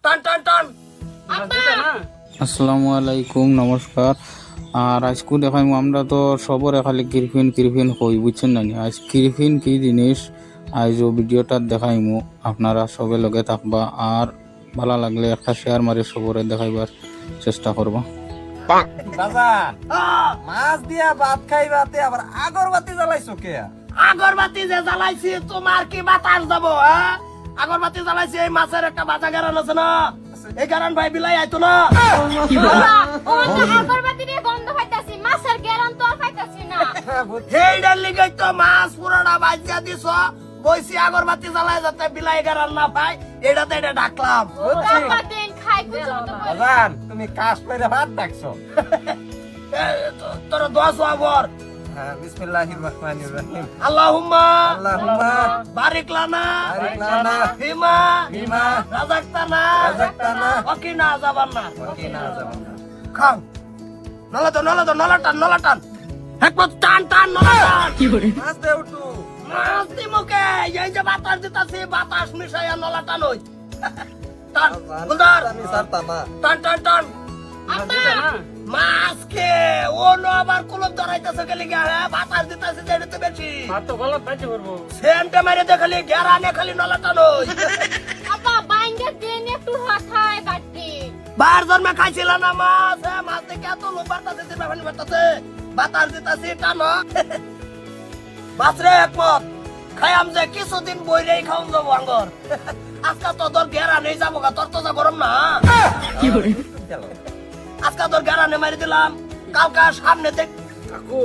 টান টান টান। আসসালামু আলাইকুম, নমস্কার। আর আজকে দেখাইমু আমরা তো সবরে খালি কিরফিন কই, বুঝছেন না? আজ কিরফিন কি জিনিস আজ ও ভিডিওটা দেখাইমু, আপনারা সবে লগে থাকবা আর ভালো লাগলে একটা শেয়ার মারি সবরে দেখাইবার চেষ্টা করবা। বাজান মাছ দিয়া ভাত খাইবাতে আবার আগরবাতি জ্বালাইছো কে? আগরবাতি যে জ্বালাইছি তোমার কি বাতাস যাবো? হ্যাঁ, আগরবাতি জ্বালাইছি এই মাছের একটা বাজা গারান আছে না, এই গারান ভাই বিলাই আইতো না। আগরবাতি দিয়ে গন্ধ পাইতাছি, মাছের গেরান তো আর পাইতাছি না। সেইটার লিগে তো মাছ পুরোটা বাজিয়া দিছ, বইছি আগরবাতি জ্বালাই যাতে বিলাই গারান না পাই, এটাতে এটা ডাকলাম। দিন খাই বুঝো তো বল। বাজান তুমি কাশ কইরা ভাত ডাকছো। তোর দোয়া সোয়াবর। হ্যাঁ, বিসমিল্লাহির রহমানির রহিম। আল্লাহুম্মা আল্লাহুম্মা বারিক লানা বারিক লানা ফিমা ফিমা রাযাকতানা রাযাকতানা ওয়াকিনা আযাবান্না। ওয়াকিনা আযাবান্নার। খাও নলা টান একবার টান টান নলা টান। মাছ দে উঠু। মাছ দি মুখে এই যে বাতাস দিতাছি, বাতাস মিশাইয়া নলা টান হই। টান গুলদার আমি সারতাম না। টান টান টান। আব্বা মাছ কে ও নো আবার কুলব ধরাইতেছে গেলি গা, হ্যাঁ বাতাস দিতাছে যেটা তো বেশি তো গলত পাইতে পারবো। সেন্টে মারে দেখালি গেরানে খালি নলা টান হই। আব্বা বাইঙ্গা দিন একটু খাই বাটি। বার জন্মে খাইছিল না মাছ, হ্যাঁ মাছ দেখে এত লোক বাড়তাছে, দিবা পানি বাড়তাছে, বাতাস দিতাছি টানো। বাসরে একমত খাইয়াম যে কিছুদিন বইরেই খাওন যাবো আঙ্গর। আজকা তো তোর গেরা নেই যাবো গা, তোর তো যা গরম না। আজকা তোর গেরা নে মারি দিলাম, কালকা সামনে দেখ। কাকু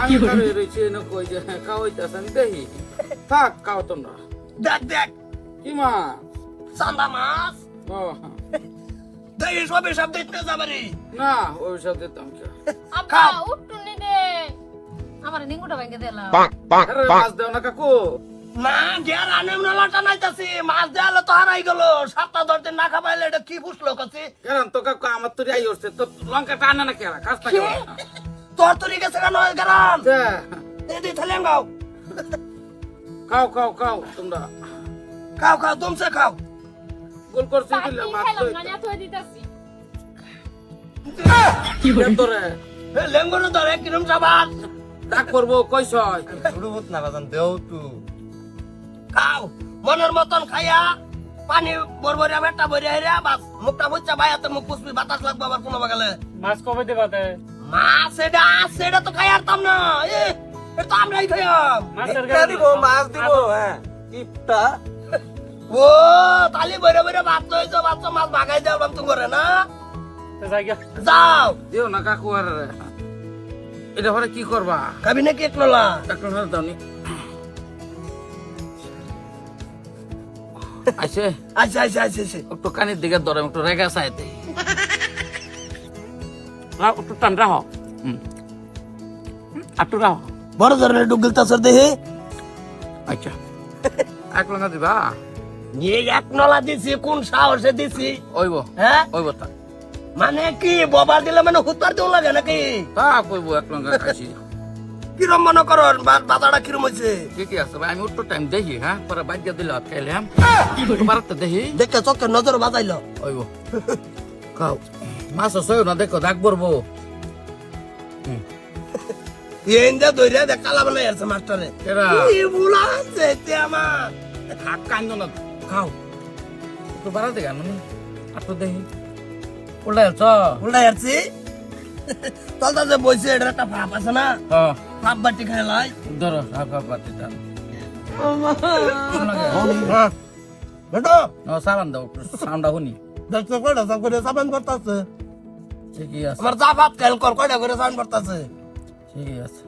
আমি কারে রইছে না কই যে কাওইতাছেন দেহি থাক কাও তোমরা। দেখ দেখ কি মা? চান্দা মাছ ও দেখ সবে সব দেখতে যাবারি। না, ওই সাথে দাম কি? আব্বা উঠুনি দে। আমার নিঙ্গুটা বাইঙ্গা দিলাম। আরে মাছ দাও না কাকু। না গেরা নে নলাটা নাইতাছি, মাছ দেয়ালে তো হারাই গেল। সপ্তাহ 10 দিন না খাবাইলে এটা কি বুঝলো কাছে? কারণ তো কাকু আমার তো রাই হচ্ছে তো লঙ্কা টানে না কেরা কাজ থাকে না। তোর তরি গেছে কেন গেরাম? যা, এদি থালে গাও খাও খাও খাও তোমরা। খাও খাও তুমসে খাও। গোল করছি বাটি দিলে মাছ খেলাম তো না না তুই দিতাছি। কি তোরে লেঙ্গুর ধরে কিরম সাবান ডাক করবো কইছয়। উড়ুত না বাজান দেও তু। খাও মনের মতন খাইয়া পানি বরবরিয়া বেটা বরিয়া হেরিয়া বাস মুখটা বুঝছা ভাই এত মুখ পুষবি, বাতাস লাগবে আবার কোনো বাগালে। মাছ কবে দেবাতে? মাছ এটা আছে, এটা তো খাই আরতাম না, এটা তো আমরাই খাইয়াম। মাছের ইফতা দিব, মাছ দিব। হ্যাঁ, ইফতা। ও তালি বইরে বইরে ভাত লইছো, ভাত তো মাছ ভাগাই দেওয়াম তুমি করে না। জায়গা যাও দিও না কাকু। আর এটা পরে কি করবা? খাবি নাকি এক নলা? একটা ধরে দাও নি। আইছে আচ্ছা আচ্ছা আচ্ছা আচ্ছা একটু কানের দিকে ধরে একটু রেগা চাইতে একটু টান রাহ। একটু রাহ। বড় ধরনের ডুগল তাসর দেহে আচ্ছা এক লঙ্কা দিবা। নিয়ে এক নলা দিছি, কোন সাহসে দিছি? ওইব হ্যাঁ ওইব তা মানে কি ববার দিলে মানে হুতার দেও লাগে নাকি? তা কইব এক লঙ্কা খাইছি। কিরম মনে করো বাজারটা কিরম হয়েছে? ঠিকই আছে ভাই, আমি একটু টাইম দেখি। হ্যাঁ পরে বাদ দিলে হাত খাইলাম বারাতে দেখি। দেখে চোখের নজর বাজাইলো। ওইব খাও মাছ আছে না দেখো দাগ পড়বো। এন্দা দইরা দেখ কালা বানাই আছে মাস্টারে। কেরা কি বুলাছে তে আমার। হাত কান্দ না খাও একটু বাড়াতে কেন একটু দেখি উল্টাই আছ। উল্টাই আসছি তলটা যে বইছে এটা একটা ফাপ আছে না, ফাপ বাটি খাইলাই। ধরো হাফ হাফ বাতি দাও। বেটো সাবান দাও সাউন্ডটা শুনি। দেখছো কয়টা সব করে সাবান করতেছে? ঠিকই আছে আমার যা ভাত খেল কর কয়টা করে সাবান করতেছে? ঠিকই আছে।